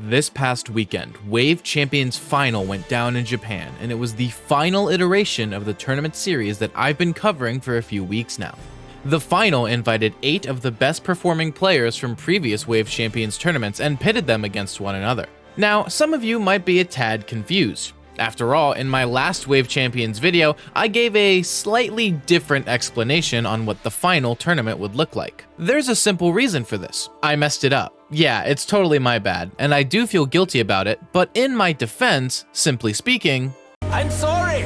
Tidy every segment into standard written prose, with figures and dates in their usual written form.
This past weekend, Wave Champions Final went down in Japan, and it was the final iteration of the tournament series that I've been covering for a few weeks now. The final invited 8 of the best performing players from previous Wave Champions tournaments and pitted them against one another. Now, some of you might be a tad confused. After all, in my last Wave Champions video, I gave a slightly different explanation on what the final tournament would look like. There's a simple reason for this. I messed it up. Yeah, it's totally my bad, and I do feel guilty about it, but in my defense, simply speaking, I'm sorry!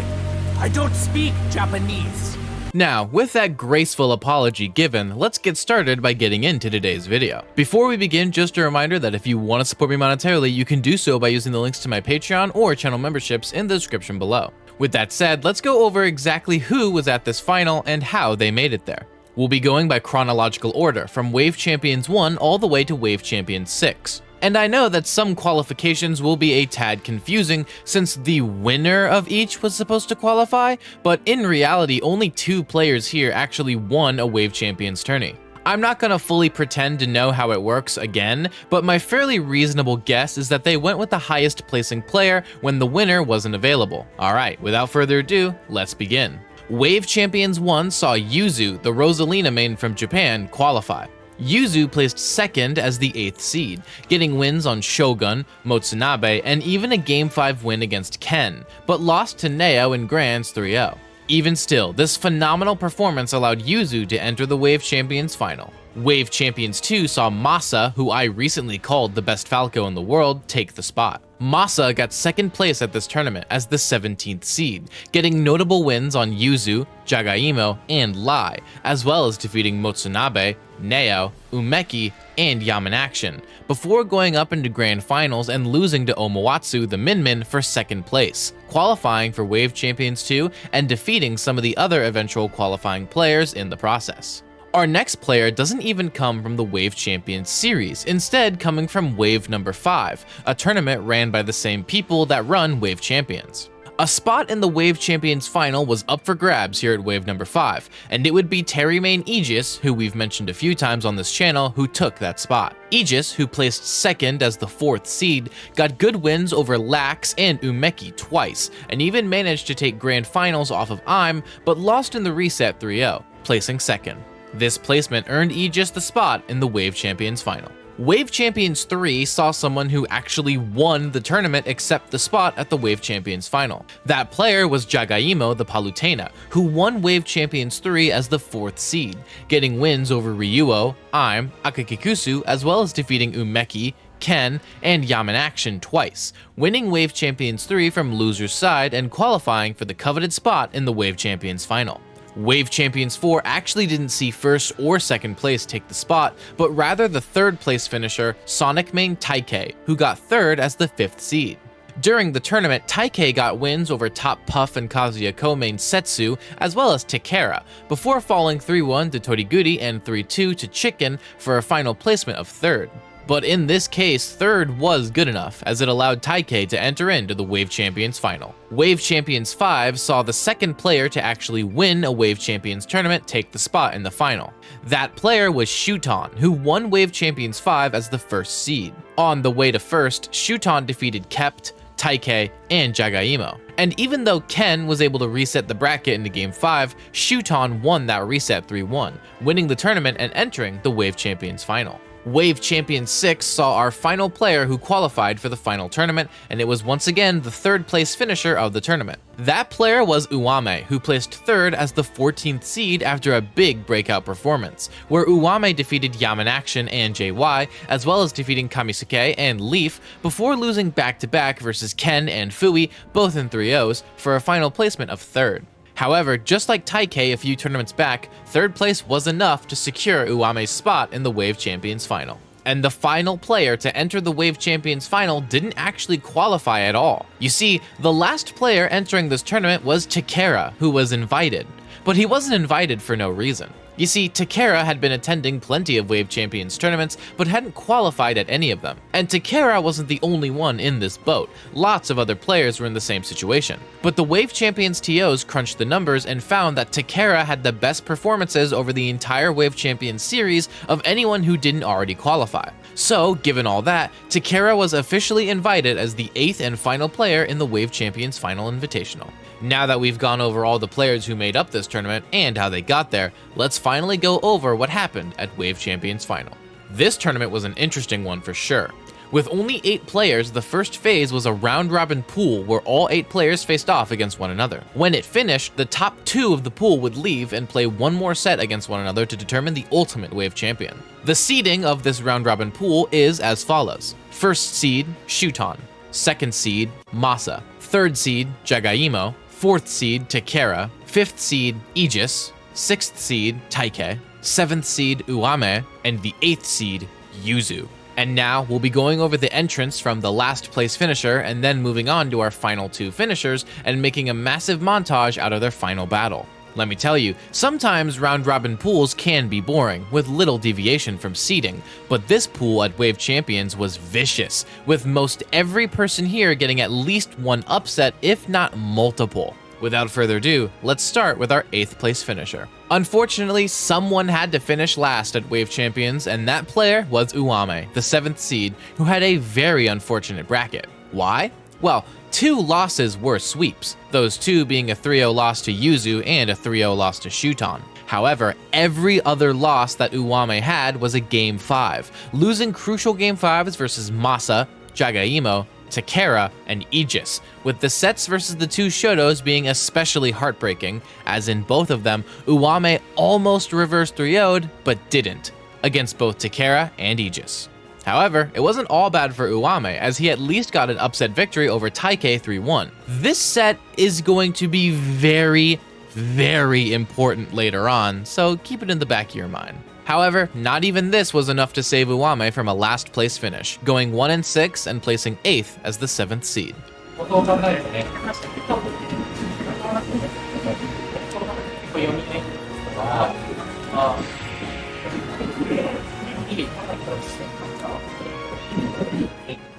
I don't speak Japanese. Now, with that graceful apology given, let's get started by getting into today's video. Before we begin, just a reminder that if you want to support me monetarily, you can do so by using the links to my Patreon or channel memberships in the description below. With that said, let's go over exactly who was at this final and how they made it there. We'll be going by chronological order, from Wave Champions 1 all the way to Wave Champions 6. And I know that some qualifications will be a tad confusing since the winner of each was supposed to qualify, but in reality only 2 players here actually won a Wave Champions tourney. I'm not gonna fully pretend to know how it works again, but my fairly reasonable guess is that they went with the highest placing player when the winner wasn't available. Alright, without further ado, let's begin. Wave Champions 1 saw Yuzu, the Rosalina main from Japan, qualify. Yuzu placed second as the 8th seed, getting wins on Shogun, Motsunabe, and even a Game 5 win against Ken, but lost to Neo in Grands 3-0. Even still, this phenomenal performance allowed Yuzu to enter the Wave Champions final. Wave Champions 2 saw Masa, who I recently called the best Falco in the world, take the spot. Masa got second place at this tournament as the 17th seed, getting notable wins on Yuzu, Jagaimo, and Lai, as well as defeating Motsunabe, Neo, Umeki, and Yamanaction, before going up into grand finals and losing to Omawatsu the Min for second place, qualifying for Wave Champions 2 and defeating some of the other eventual qualifying players in the process. Our next player doesn't even come from the Wave Champions series, instead coming from Wave number 5, a tournament ran by the same people that run Wave Champions. A spot in the Wave Champions final was up for grabs here at Wave number 5, and it would be Terry Main Aegis, who we've mentioned a few times on this channel, who took that spot. Aegis, who placed second as the 4th seed, got good wins over Lax and Umeki twice, and even managed to take grand finals off of IM, but lost in the reset 3-0, placing second. This placement earned Aegis the spot in the Wave Champions final. Wave Champions 3 saw someone who actually won the tournament accept the spot at the Wave Champions final. That player was Jagaimo the Palutena, who won Wave Champions 3 as the 4th seed, getting wins over Ryuo, IM, Akakikusu, as well as defeating Umeki, Ken, and Yamanaction twice, winning Wave Champions 3 from loser's side and qualifying for the coveted spot in the Wave Champions final. Wave Champions 4 actually didn't see first or second place take the spot, but rather the 3rd place finisher, Sonic main Taikei, who got 3rd as the 5th seed. During the tournament, Taikei got wins over Top Puff and Kazuyako main Setsu, as well as Takara, before falling 3-1 to Toriguri and 3-2 to Chicken for a final placement of 3rd. But in this case, 3rd was good enough, as it allowed Taikei to enter into the Wave Champions final. Wave Champions 5 saw the 2nd player to actually win a Wave Champions tournament take the spot in the final. That player was Shuton, who won Wave Champions 5 as the 1st seed. On the way to 1st, Shuton defeated Kept, Taikei, and Jagaimo. And even though Ken was able to reset the bracket into Game 5, Shuton won that reset 3-1, winning the tournament and entering the Wave Champions final. Wave Champions 6 saw our final player who qualified for the final tournament, and it was once again the 3rd place finisher of the tournament. That player was Uwame, who placed 3rd as the 14th seed after a big breakout performance, where Uwame defeated Yamanaction and JY, as well as defeating Kamisuke and Leaf, before losing back-to-back versus Ken and Fui, both in 3-0s, for a final placement of 3rd. However, just like Taikei a few tournaments back, 3rd place was enough to secure Uwame's spot in the Wave Champions final. And the final player to enter the Wave Champions final didn't actually qualify at all. You see, the last player entering this tournament was Takara, who was invited. But he wasn't invited for no reason. You see, Takara had been attending plenty of Wave Champions tournaments, but hadn't qualified at any of them. And Takara wasn't the only one in this boat. Lots of other players were in the same situation. But the Wave Champions TOs crunched the numbers and found that Takara had the best performances over the entire Wave Champions series of anyone who didn't already qualify. So, given all that, Takara was officially invited as the 8th and final player in the Wave Champions Final Invitational. Now that we've gone over all the players who made up this tournament and how they got there, let's finally go over what happened at Wave Champions Final. This tournament was an interesting one for sure. With only 8 players, the first phase was a round-robin pool where all 8 players faced off against one another. When it finished, the top 2 of the pool would leave and play one more set against one another to determine the ultimate Wave champion. The seeding of this round-robin pool is as follows. First seed, Shuton. Second seed, Masa. Third seed, Jagaimo. Fourth seed, Takara. Fifth seed, Aegis. Sixth seed, Taike. Seventh seed, Uame. And the 8th seed, Yuzu. And now we'll be going over the entrants from the last place finisher and then moving on to our final 2 finishers and making a massive montage out of their final battle. Let me tell you, sometimes round-robin pools can be boring, with little deviation from seeding, but this pool at Wave Champions was vicious, with most every person here getting at least one upset, if not multiple. Without further ado, let's start with our 8th place finisher. Unfortunately, someone had to finish last at Wave Champions, and that player was Uame, the 7th seed, who had a very unfortunate bracket. Why? Well, 2 losses were sweeps, those 2 being a 3-0 loss to Yuzu and a 3-0 loss to Shuton. However, every other loss that Uame had was a Game 5, losing crucial Game 5s versus Masa, Jagaimo, Takara, and Aegis, with the sets versus the 2 Shotos being especially heartbreaking, as in both of them, Uame almost reverse 3-0'd, but didn't, against both Takara and Aegis. However, it wasn't all bad for Uame, as he at least got an upset victory over Taike 3-1. This set is going to be very, very important later on, so keep it in the back of your mind. However, not even this was enough to save Uame from a last place finish, going 1-6 and placing 8th as the 7th seed.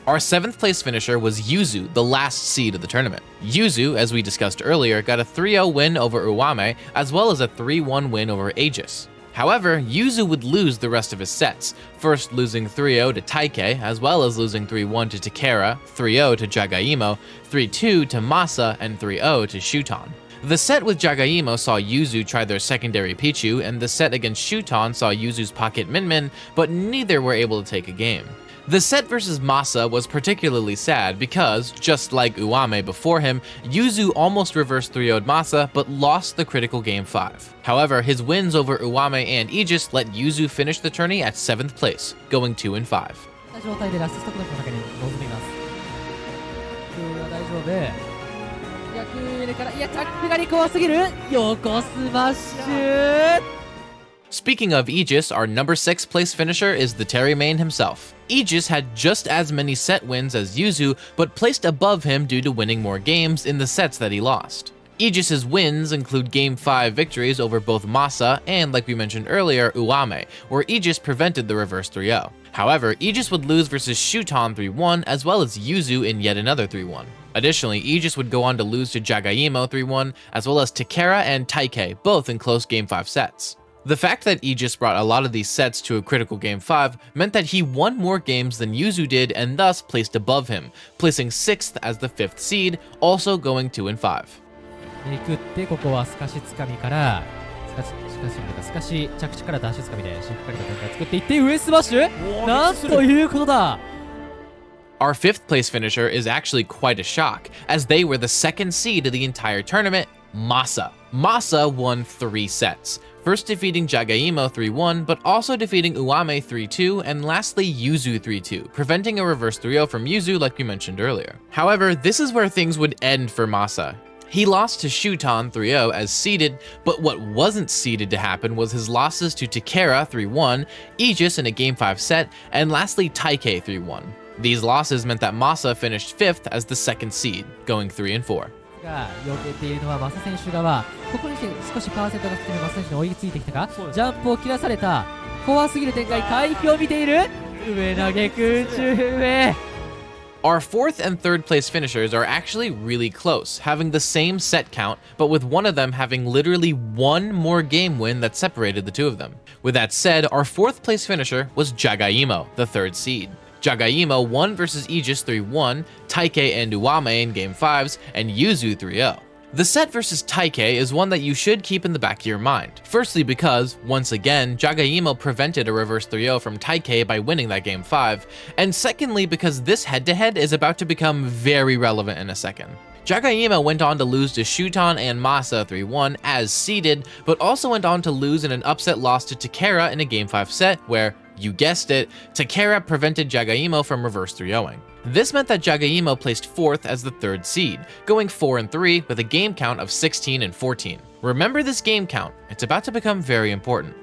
Our 7th place finisher was Yuzu, the last seed of the tournament. Yuzu, as we discussed earlier, got a 3-0 win over Uame, as well as a 3-1 win over Aegis. However, Yuzu would lose the rest of his sets, first losing 3-0 to Taike, as well as losing 3-1 to Takara, 3-0 to Jagaimo, 3-2 to Masa, and 3-0 to Shuton. The set with Jagaimo saw Yuzu try their secondary Pichu, and the set against Shuton saw Yuzu's pocket Min Min, but neither were able to take a game. The set versus Masa was particularly sad because, just like Uame before him, Yuzu almost reversed 3-0'd Masa but lost the critical Game 5. However, his wins over Uame and Aegis let Yuzu finish the tourney at 7th place, going 2-5. Speaking of Aegis, our number 6 place finisher is the Terry main himself. Aegis had just as many set wins as Yuzu, but placed above him due to winning more games in the sets that he lost. Aegis's wins include Game 5 victories over both Masa and, like we mentioned earlier, Uame, where Aegis prevented the reverse 3-0. However, Aegis would lose versus Shuton 3-1, as well as Yuzu in yet another 3-1. Additionally, Aegis would go on to lose to Jagaimo 3-1, as well as Takara and Taike, both in close Game 5 sets. The fact that Aegis brought a lot of these sets to a critical Game 5 meant that he won more games than Yuzu did and thus placed above him, placing 6th as the 5th seed, also going 2-5. Our 5th place finisher is actually quite a shock, as they were the 2nd seed of the entire tournament, Masa. Masa won 3 sets, first defeating Jagaimo 3-1, but also defeating Uame 3-2, and lastly Yuzu 3-2, preventing a reverse 3-0 from Yuzu like we mentioned earlier. However, this is where things would end for Masa. He lost to Shuton 3-0 as seeded, but what wasn't seeded to happen was his losses to Takara 3-1, Aegis in a Game 5 set, and lastly Taike 3-1. These losses meant that Masa finished 5th as the 2nd seed, going 3-4. が避けているのはマサ選手側。ここに来て少しパーセントが進みマサ選手に追いついてきたか。ジャンプを切らされた。怖すぎる展開。回避を見ている。上投げ空中上。Our 4th and 3rd place finishers are actually really close, having the same set count, but with one of them having literally one more game win that separated the two of them. With that said, our 4th place finisher was Jagaimo, the 3rd seed. Jagaimo won versus Aegis 3-1, Taikei and Uwame in Game 5s, and Yuzu 3-0. The set versus Taikei is one that you should keep in the back of your mind. Firstly because, once again, Jagaimo prevented a reverse 3-0 from Taikei by winning that Game 5, and secondly because this head-to-head is about to become very relevant in a second. Jagaimo went on to lose to Shuton and Masa 3-1 as seeded, but also went on to lose in an upset loss to Takara in a Game 5 set where, you guessed it, Takara prevented Jagaimo from reverse 3-0ing. This meant that Jagaimo placed 4th as the 3rd seed, going 4-3 with a game count of 16 and 14. Remember this game count, it's about to become very important.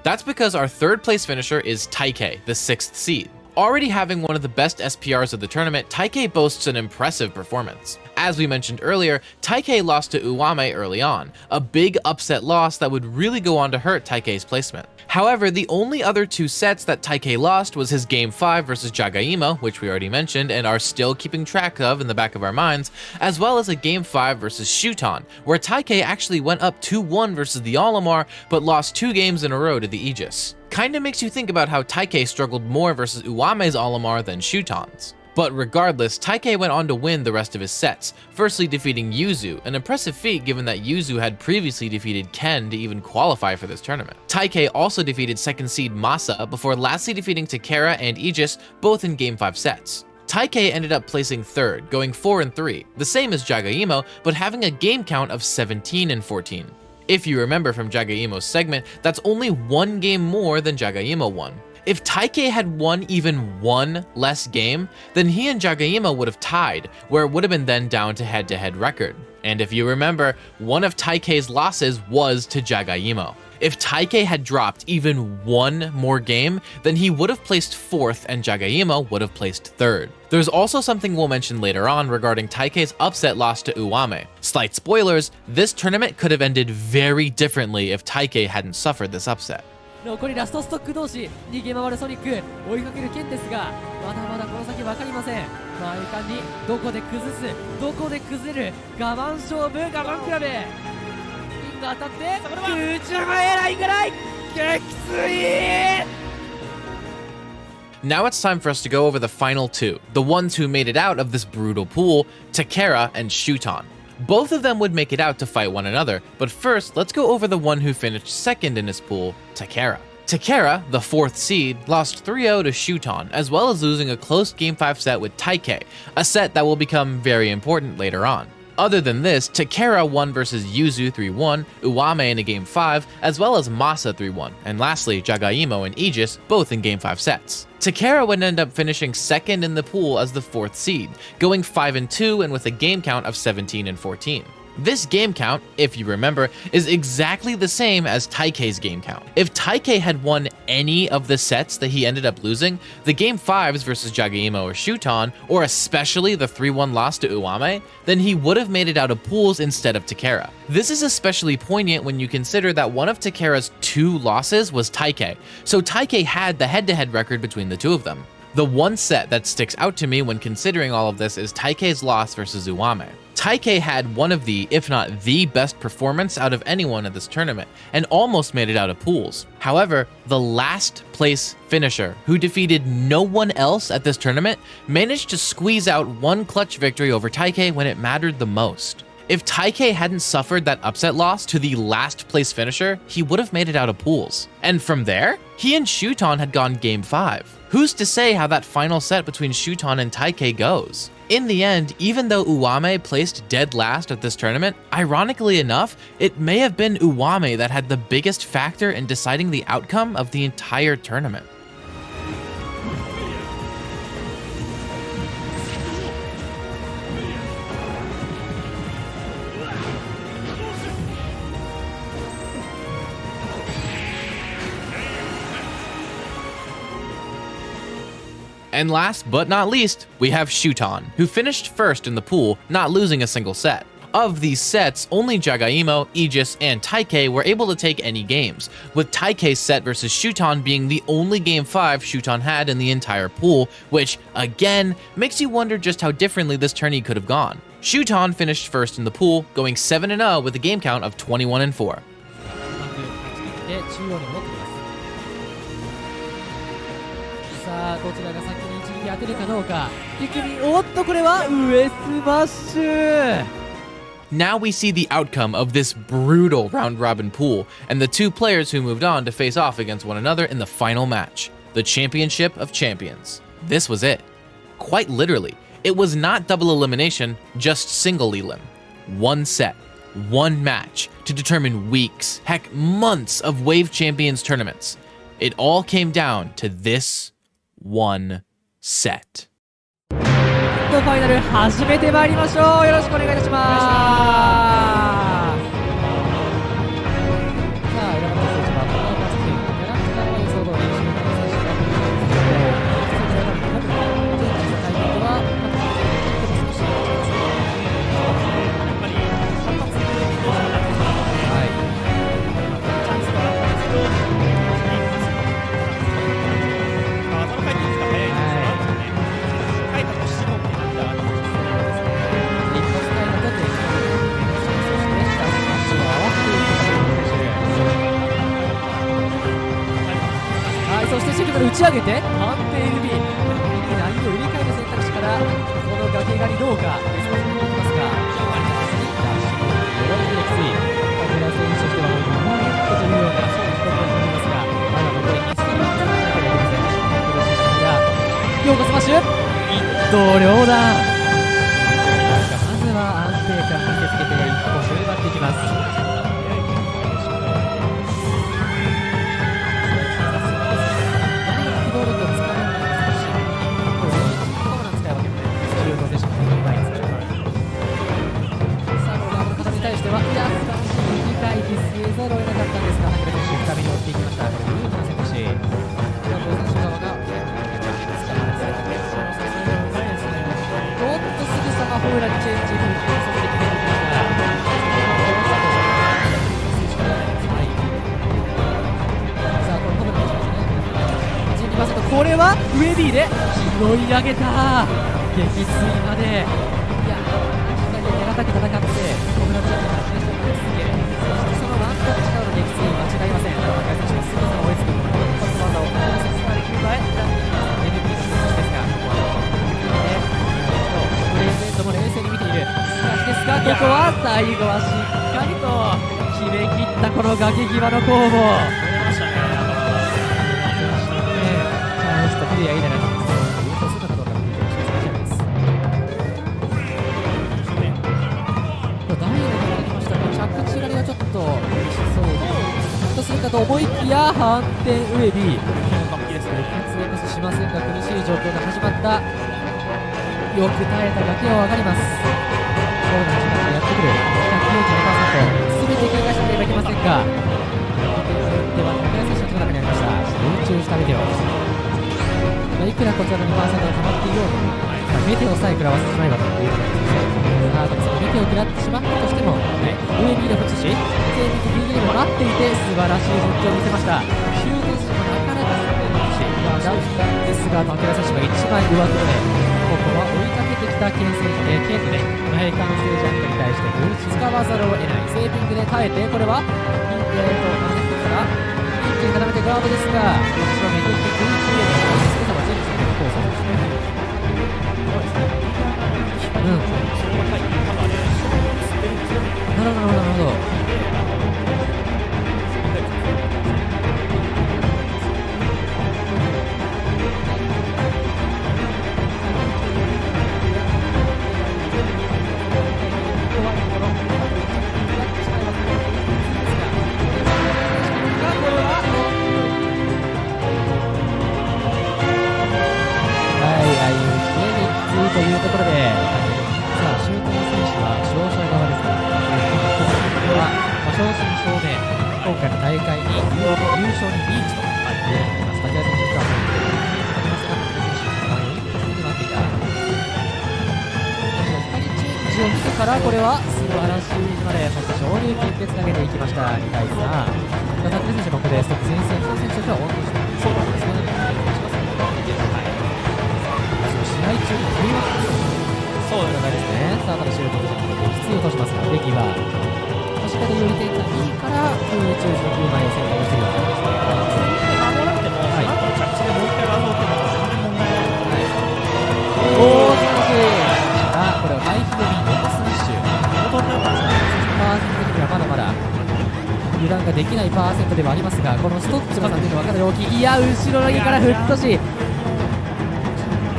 That's because our 3rd place finisher is Taikei, the 6th seed. Already having one of the best SPRs of the tournament, Taikei boasts an impressive performance. As we mentioned earlier, Taikei lost to Uwame early on, a big upset loss that would really go on to hurt Taikei's placement. However, the only other 2 sets that Taikei lost was his Game 5 versus Jagaimo, which we already mentioned and are still keeping track of in the back of our minds, as well as a Game 5 versus Shuton, where Taikei actually went up 2-1 versus the Olimar, but lost 2 games in a row to the Aegis. Kinda makes you think about how Taikei struggled more versus Uwame's Olimar than Shuton's. But regardless, Taikei went on to win the rest of his sets, firstly defeating Yuzu, an impressive feat given that Yuzu had previously defeated Ken to even qualify for this tournament. Taikei also defeated 2nd seed Masa before lastly defeating Takara and Aegis, both in Game 5 sets. Taikei ended up placing 3rd, going 4-3, the same as Jagaimo, but having a game count of 17 and 14. If you remember from Jagaimo's segment, that's only 1 game more than Jagaimo won. If Taikei had won even 1 less game, then he and Jagaimo would have tied, where it would have been then down to head-to-head record. And if you remember, one of Taikei's losses was to Jagaimo. If Taikei had dropped even 1 more game, then he would have placed 4th and Jagaimo would have placed 3rd. There's also something we'll mention later on regarding Taikei's upset loss to Uwame. Slight spoilers, this tournament could have ended very differently if Taikei hadn't suffered this upset. 残りラストストック同士にゲーム回るソニック追いかける剣ですがまだまだこの先分かりません前間にどこで崩すどこで崩れる我慢勝負我慢比べピンが当たって空中前ラインぐらい撃墜 Now it's time for us to go over the final 2, the ones who made it out of this brutal pool, Takara and Shuton. Both of them would make it out to fight one another, but first, let's go over the one who finished 2nd in his pool, Takara. Takara, the 4th seed, lost 3-0 to Shuton, as well as losing a close Game 5 set with Taikei, a set that will become very important later on. Other than this, Takara won versus Yuzu 3-1, Uwame in a Game 5, as well as Masa 3-1, and lastly Jagaimo and Aegis, both in Game 5 sets. Takara would end up finishing 2nd in the pool as the 4th seed, going 5-2 and with a game count of 17 and 14. This game count, if you remember, is exactly the same as Taikei's game count. If Taikei had won any of the sets that he ended up losing, the Game 5s versus Jagaimo or Shuton, or especially the 3-1 loss to Uwame, then he would have made it out of pools instead of Takara. This is especially poignant when you consider that one of Takara's 2 losses was Taikei, so Taikei had the head-to-head record between the two of them. The one set that sticks out to me when considering all of this is Taikei's loss versus Uwame. Taikei had one of the, if not the best performance out of anyone at this tournament, and almost made it out of pools. However, the last place finisher, who defeated no one else at this tournament, managed to squeeze out one clutch victory over Taikei when it mattered the most. If Taikei hadn't suffered that upset loss to the last place finisher, he would have made it out of pools. And from there, he and Shuton had gone Game 5. Who's to say how that final set between Shuton and Taikei goes? In the end, even though Uwame placed dead last at this tournament, ironically enough, it may have been Uwame that had the biggest factor in deciding the outcome of the entire tournament. And last but not least, we have Shuton, who finished first in the pool, not losing a single set. Of these sets, only Jagaimo, Aegis, and Taikei were able to take any games, with Taikei's set versus Shuton being the only Game 5 Shuton had in the entire pool, which, again, makes you wonder just how differently this tourney could have gone. Shuton finished first in the pool, going 7-0 with a game count of 21-4. で中央に戻ってきます。さあどちらが先に一撃当てるかどうか。ピクミン、おっとこれは上スマッシュ。 Now we see the outcome of this brutal round-robin pool, and the two players who moved on to face off against one another in the final match, the Championship of Champions. This was it. Quite literally, it was not double elimination, just single elim. One set, one match, to determine weeks, heck months of Wave Champions tournaments. It all came down to this one set. ファイナル始めてまいりましょう。よろしくお願いいたします。さあ、選ばれた選手はこのバスケキャラクターは予想通り選手がそしてシェルから打ち上げて判定指波を入れ替える選択肢からこの崖狩りどうかベストにいきますが弱いできついカメラ選手としてはもう7というような勝負だと思いますがまだ残り1ステップしなければいけません。強化スマッシュ一刀両断。まずは安定感見せつけて一本で奪っていきます。ざるを得なかったんですが、ハケル選手深めに追っていきました。これ勇気の選択肢。この選手側がおっとすぐさまホーラにチェンジにさせて決めていきました。さあこのホームランですね。12%これは上 B で拾い上げた。撃墜まで。いや手堅く戦ってホームランチャンピオンが選手を続け。力の撃墜間違いません。高橋選手がすぐさま追いつく一発技をこの説明に加え MVP の選手ですが、ここはプレゼントも冷静に見ているですが、ここは最後はしっかりと決めきったこの崖際の攻防。チャンスとビデオいいじゃないですか。優勝するかどうかの見てほしいです。ダイレクトができましたが、着地狩りがちょっととするかと思いきや反転上 B 活躍しませんが苦しい状況が始まった。よく耐えた崖を上がります。コーナー時間がやってくる。142%全て警戒しなければいけませんがでは高安選手の中にありました集中したメテオ。いくらこちらの 2% が溜まっていようとメテオさえ食らわせてしまえばということですね。さあメテオを食らってしまったとしても上 B で打つし右にも待っていて素晴らしい復帰を見せました。シュート数もなかなか進んでいますしだったんですが武田選手が1枚上手でここは追いかけてきたケンで前関西ジャンプに対してブーツ使わざるを得ないセービングで耐えてこれはピンクから一気に固めてガードですが後ろめくって空中へのすぐさまチェンジするコースですね。なるほど。というところで、さあ、シュートの選手は勝者側ですから、これは正真正銘、今回の大会に優勝にリーチということになります。竹谷選手とは、竹山選手、ジを引くからこれは素晴らしいまで、そして昇竜拳でつなげていきました。2対3。タクル選手もここでストップ前線、北選手とは温度してそうなんですね。試合中に振り分けるそういう流れですね。さあ、ただシュートで必要としますが、レギはしっかりより点がいいから空中上空前を選択しているようになりますね。守られても、その後の着地でもう一回技を受けるのは全然問題ない。おー、素晴らしい。あ、これは回避組ノースマッシュ。元々だったんですね。パーセント的にはまだまだ油断ができないパーセントではありますが、このストップの差というのはかなり大きい。いや、後ろの右からフットし、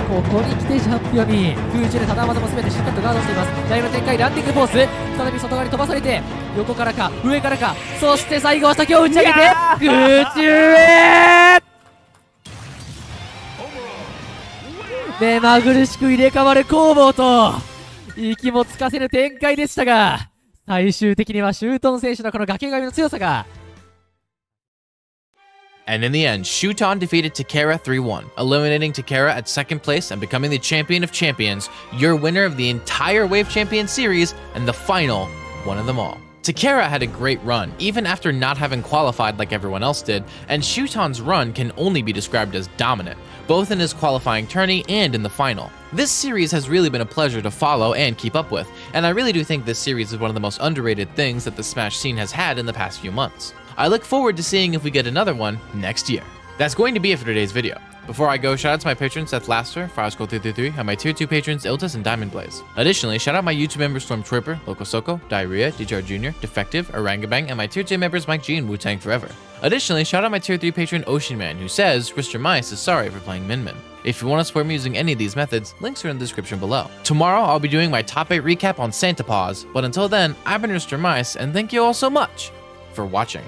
ここに来てチャンピオンに空中でただ技も全てしっかりとガードしています。ダイブの展開、ランディングコース、再び外側に飛ばされて、横からか上からか、そして最後は先を打ち上げて空中へ目まぐるしく入れ替わる攻防と息もつかせぬ展開でしたが、最終的にはシュートン選手のこの崖上の強さが。 And in the end, Shuton defeated Takara 3-1, eliminating Takara at second place and becoming the champion of champions, your winner of the entire Wave Champion series, and the final one of them all. Takara had a great run, even after not having qualified like everyone else did, and Shuton's run can only be described as dominant, both in his qualifying tourney and in the final. This series has really been a pleasure to follow and keep up with, and I really do think this series is one of the most underrated things that the Smash scene has had in the past few months. I look forward to seeing if we get another one next year. That's going to be it for today's video. Before I go, shout out to my patrons Seth Laster, FireSkull333, and my tier 2 patrons Iltis and Diamond Blaze. Additionally, shout out my YouTube members Stormtrooper, Loco Soko, Diarrhea, DJR Jr., Defective, Orangabang, and my tier 2 members Mike G and Wu-Tang Forever. Additionally, shout out my tier 3 patron Ocean Man, who says Mr. Mice is sorry for playing Min Min. If you want to support me using any of these methods, links are in the description below. Tomorrow, I'll be doing my top 8 recap on Santa Paws, but until then, I've been Mr. Mice, and thank you all so much for watching.